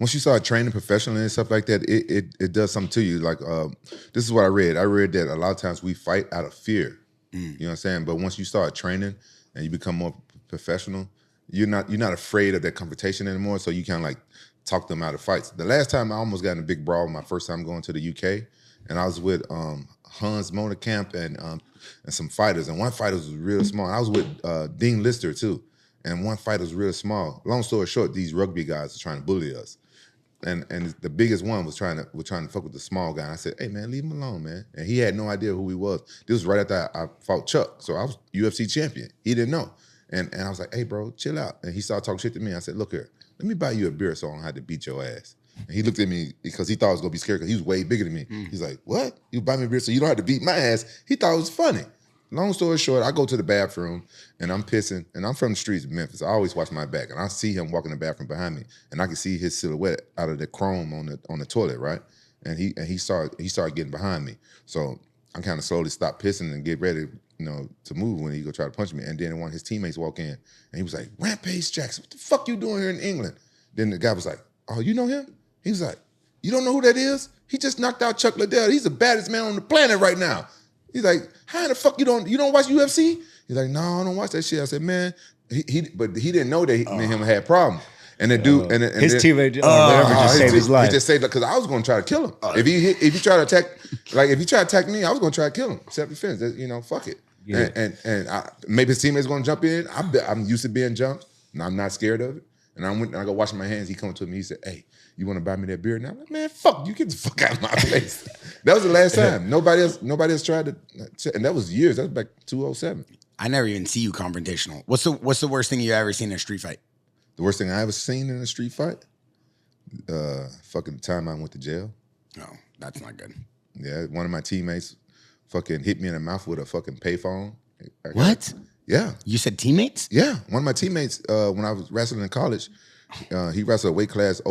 once you start training professionally and stuff like that, it does something to you. Like this is what I read. I read that a lot of times we fight out of fear. You know what I'm saying? But once you start training and you become more professional, you're not afraid of that confrontation anymore. So you kind of like talk them out of fights. The last time I almost got in a big brawl, my first time going to the UK, and I was with Hans Motorkamp and some fighters, and one fighter was real small. I was with Dean Lister too, and one fighter was real small. Long story short, these rugby guys are trying to bully us. And the biggest one was trying to fuck with the small guy. And I said, hey, man, leave him alone, man. And he had no idea who he was. This was right after I fought Chuck. So I was UFC champion. He didn't know. And I was like, hey, bro, chill out. And he started talking shit to me. I said, look here, let me buy you a beer so I don't have to beat your ass. And he looked at me because he thought I was going to be scared because he was way bigger than me. He's like, what? You buy me a beer so you don't have to beat my ass? He thought it was funny. Long story short, I go to the bathroom and I'm pissing, and I'm from the streets of Memphis. I always watch my back, and I see him walking in the bathroom behind me, and I can see his silhouette out of the chrome on the toilet, right? And he started getting behind me. So I kind of slowly stopped pissing and get ready, to move when he go try to punch me. And then one of his teammates walk in, and he was like, Rampage Jackson, what the fuck you doing here in England? Then the guy was like, oh, you know him? He was like, you don't know who that is? He just knocked out Chuck Liddell. He's the baddest man on the planet right now. He's like, how the fuck you don't watch UFC? He's like, no, I don't watch that shit. I said, man, but he didn't know that me and him had problems. And the dude, and his teammate just saved his life. He just saved, because I was going to try to kill him. If he tried to attack me, I was going to try to kill him. Self-defense, fuck it. Yeah. And maybe his teammate's going to jump in. I'm used to being jumped, and I'm not scared of it. And I go washing my hands. He come to me. He said, hey, you want to buy me that beer? And I'm like, man, fuck you, get the fuck out of my place. That was the last time. Nobody else tried to, and that was years. That was back 2007. I never even see you confrontational. What's the worst thing you ever seen in a street fight? The worst thing I ever seen in a street fight? Fucking time I went to jail. No, that's not good. Yeah, one of my teammates fucking hit me in the mouth with a fucking payphone. What? Yeah. You said teammates? Yeah. One of my teammates, when I was wrestling in college, he wrestled a weight class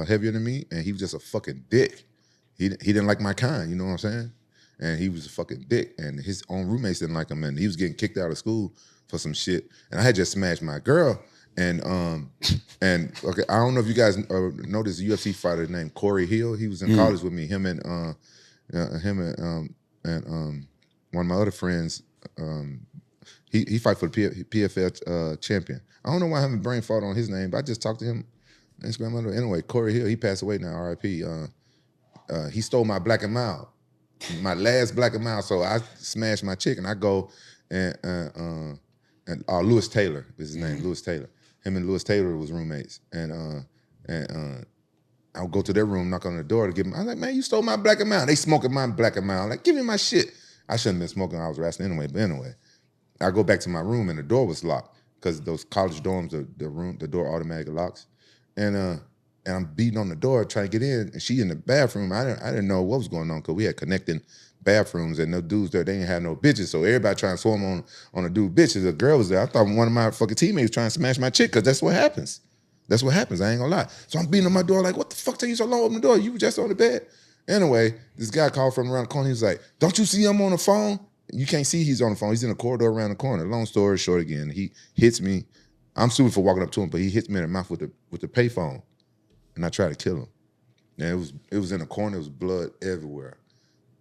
heavier than me, and he was just a fucking dick. He didn't like my kind, you know what I'm saying? And he was a fucking dick, and his own roommates didn't like him, and he was getting kicked out of school for some shit. And I had just smashed my girl, and okay, I don't know if you guys know this UFC fighter named Corey Hill. He was in college with me. Him and one of my other friends. He fight for the PFL champion. I don't know why I haven't brain fart on his name, but I just talked to him. Instagram. Anyway, Corey Hill, he passed away now, R.I.P. He stole my Black and Mild, my last Black and Mild. So I smashed my chick, and I go and Lewis Taylor is his name, Lewis Taylor. Him and Lewis Taylor was roommates, and I'll go to their room, knock on the door to give him. I'm like, man, you stole my Black and Mild. They smoking my Black and Mild. I'm like, give me my shit. I shouldn't have been smoking. I was wrestling anyway. But anyway, I go back to my room, and the door was locked. Because those college dorms, the door automatically locks, and I'm beating on the door trying to get in, and she in the bathroom. I didn't know what was going on because we had connecting bathrooms, and no dudes there. They ain't had no bitches, so everybody trying to swarm on a dude bitches. The girl was there. I thought one of my fucking teammates was trying to smash my chick because that's what happens. That's what happens. I ain't gonna lie. So I'm beating on my door like, what the fuck take you so long to open the door? You were just on the bed. Anyway, this guy called from around the corner. He was like, don't you see him on the phone? You can't see he's on the phone. He's in the corridor around the corner. Long story short again, he hits me. I'm suing for walking up to him, but he hits me in the mouth with the payphone, and I try to kill him. And it was in the corner. It was blood everywhere.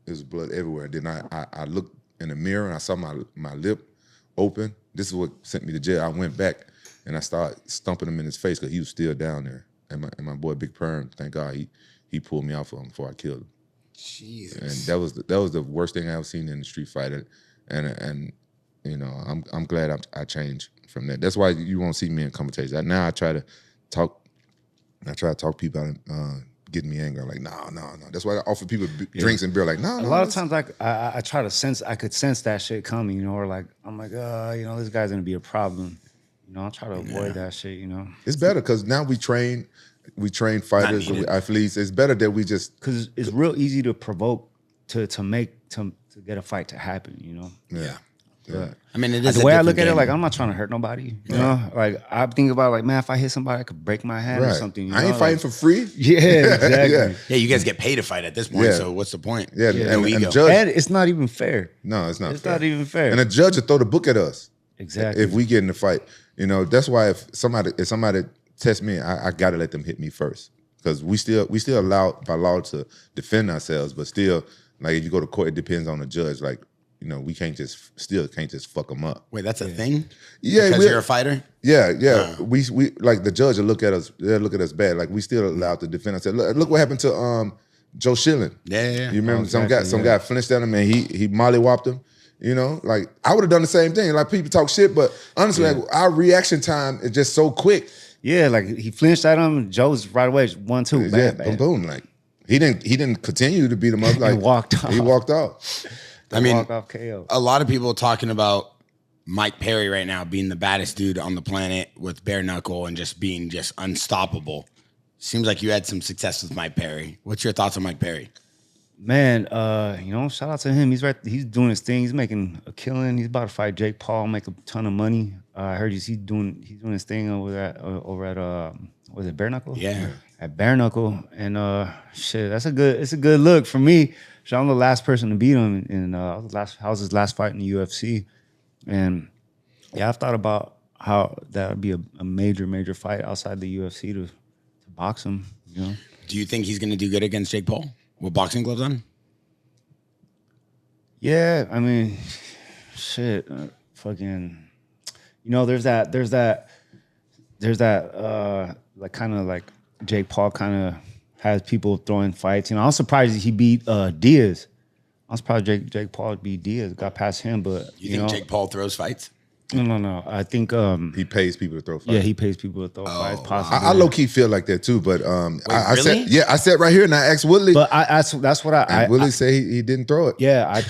It was blood everywhere. And then I looked in the mirror, and I saw my lip open. This is what sent me to jail. I went back, and I started stumping him in his face because he was still down there. And my boy Big Perm, thank God, he pulled me out for him before I killed him. Jesus. And that was the worst thing I've seen in the street fight, and I'm glad I changed from that. That's why you won't see me in commentations. Now I try to talk people out of getting me angry. I'm like, no. That's why I offer people drinks and beer. Like, no. A lot of times, like I try to sense. I could sense that shit coming, or like I'm like, this guy's gonna be a problem. I try to avoid that shit. It's better because now we train fighters, athletes. It's better that we just because it's real easy to provoke to get a fight to happen. Yeah. I mean, it is the way I look at it. Like, I'm not trying to hurt nobody. You know, like I think about like, man, if I hit somebody, I could break my hand or something. I ain't fighting for free. Yeah, exactly. Yeah, you guys get paid to fight at this point. So what's the point? Yeah, and the judge, and it's not even fair. No, it's not. It's not even fair. And the judge will throw the book at us. Exactly. If we get in the fight, that's why if somebody test me, I gotta let them hit me first. Because we still allowed by law to defend ourselves, but still, like if you go to court, it depends on the judge. Like, you know, we can't just fuck them up. Wait, that's a thing? Yeah, because you're a fighter. Yeah. We like the judge will look at us. They'll look at us bad. Like we still allowed to defend ourselves. Look what happened to Joe Schilling. Yeah. You remember some guy flinched at him and he mollywopped him. You know, like I would have done the same thing. Like people talk shit, but honestly, like, our reaction time is just so quick. Yeah, like he flinched at him. Joe's right away 1-2. Yeah, Bam. boom. Like he didn't continue to beat him up. Like He walked off. He walked off. I mean, walk off KO. A lot of people talking about Mike Perry right now being the baddest dude on the planet with bare knuckle and just being just unstoppable. Seems like you had some success with Mike Perry. What's your thoughts on Mike Perry? Man, you know, shout out to him. He's doing his thing. He's making a killing. He's about to fight Jake Paul, make a ton of money. I heard he's doing his thing over at was it Bare Knuckle? Yeah. At Bare Knuckle. And shit, it's a good look for me. So I'm the last person to beat him, and I was his last fight in the UFC. And yeah, I've thought about how that would be a major fight outside the UFC to box him. You know? Do you think he's going to do good against Jake Paul with boxing gloves on? Yeah, I mean, shit, fucking. You know, there's that like kind of like Jake Paul kind of has people throwing fights. You know, I was surprised he beat Diaz. I was surprised Jake Paul beat Diaz, got past him, but You think Jake Paul throws fights? No. I think He pays people to throw fights. yeah, he pays people to throw fights. Possibly. I low key feel like that too, but I really? sat right here and I asked Woodley. But that's what and Woodley said he didn't throw it. yeah,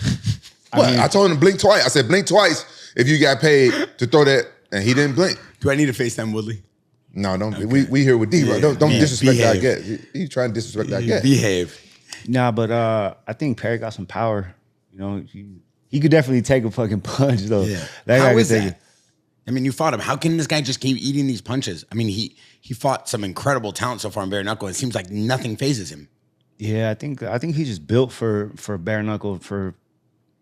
I told him to blink twice. I said blink twice if you got paid to throw that, and he didn't blink. Do I need to FaceTime Woodley? No, don't. Okay. We here with D. Yeah, Don't man, disrespect behave. our guest. He trying to disrespect our guest. Behave. Nah, but I think Perry got some power. You know, he could definitely take a fucking punch though. Yeah. That guy How could is take that? it. I mean, you fought him. How can this guy just keep eating these punches? I mean, he fought some incredible talent so far in bare knuckle. It seems like nothing phases him. Yeah, I think he's just built for bare knuckle, for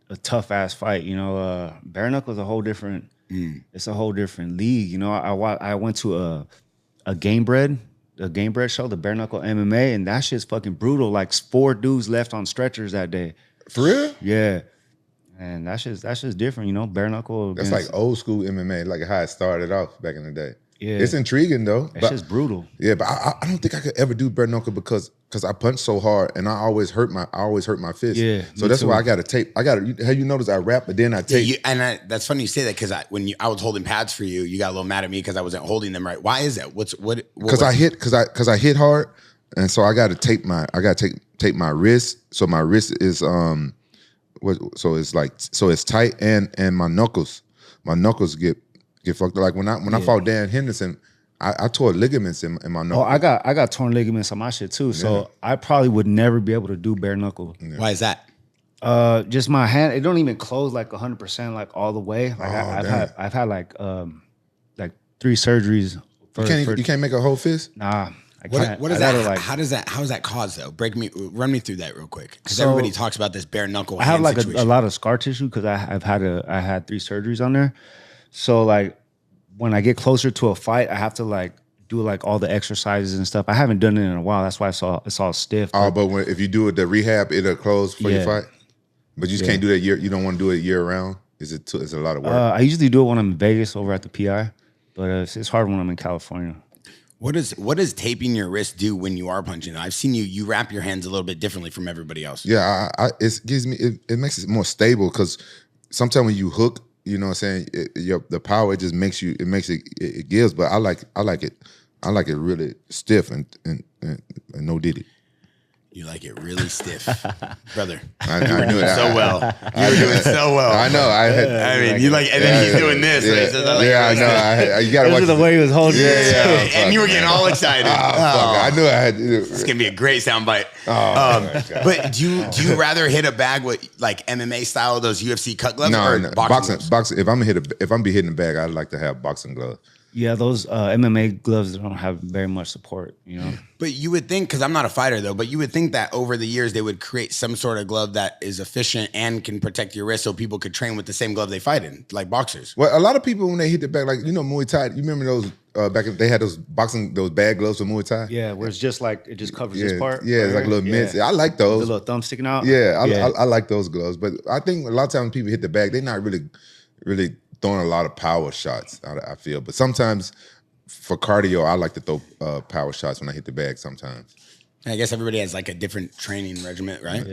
a tough ass fight. You know, bare knuckle is a whole different. It's a whole different league. You know, I went to a Game Bread show, the bare knuckle MMA, and that shit's fucking brutal. Like 4 dudes left on stretchers that day. For real? Yeah, and that's just different. You know, bare knuckle. That's like old school MMA, like how it started off back in the day. Yeah. It's intriguing though. That's just brutal. Yeah, but I don't think I could ever do bare knuckle because I punch so hard and I always hurt my fist. Yeah, so me that's too. why I got to tape. Have you noticed I rap, but then I tape. That's funny you say that because when I was holding pads for you, you got a little mad at me because I wasn't holding them right. Why is that? Because I hit hard, and so I got to tape tape my wrist. So my wrist is so it's tight and my knuckles get fucked up. Like when I fought Dan Henderson, I tore ligaments in my knuckles. Oh, I got torn ligaments on my shit too. So I probably would never be able to do bare knuckle. Yeah. Why is that? Just my hand, it don't even close like 100%, like all the way. Like I've had like 3 surgeries. You can't make a whole fist. Nah, I What can't. is I that? gotta, How is that caused though? Run me through that real quick because So- everybody talks about this bare knuckle. I have hand like a situation. lot of scar tissue because I had 3 surgeries on there. So like when I get closer to a fight, I have to like do like all the exercises and stuff. I haven't done it in a while. That's why it's all stiff. Oh, but if you do it, the rehab, it'll close for your Yeah. fight. But you just can't do that year. You don't want to do it year round. It's a lot of work. I usually do it when I'm in Vegas over at the PI, but it's hard when I'm in California. What does taping your wrist do when you are punching? I've seen you wrap your hands a little bit differently from everybody else. Yeah, it makes it more stable because sometimes when you hook, you know what I'm saying, the power, it just makes it gives. But I like it really stiff and no diddy. You like it really stiff, brother. I knew it so well. You were doing so well. I know. I mean, you like, and then he's doing this. Yeah, right? So that's like I know. You gotta This watch is the way he was holding it. Yeah. and you were getting all excited. Fuck, I knew I had to do it. It's gonna be a great soundbite. My God. But do you rather hit a bag with like MMA style, those UFC cut gloves, or No, boxing gloves? boxing. If I'm be hitting the bag, I'd like to have boxing gloves. Yeah, those MMA gloves don't have very much support, you know? But you would think, because I'm not a fighter though, but you would think that over the years they would create some sort of glove that is efficient and can protect your wrist so people could train with the same glove they fight in, like boxers. Well, a lot of people when they hit the bag, like Muay Thai. You remember those back they had those bag gloves for Muay Thai. Yeah, where it's just like it just covers Yeah, this part. yeah, it's like a little mitts. I like The those. little thumb sticking out. Yeah, I like those gloves. But I think a lot of times people hit the bag, they're not really throwing a lot of power shots. I feel, but sometimes for cardio, I like to throw power shots when I hit the bag. Sometimes. I guess everybody has like a different training regimen, right?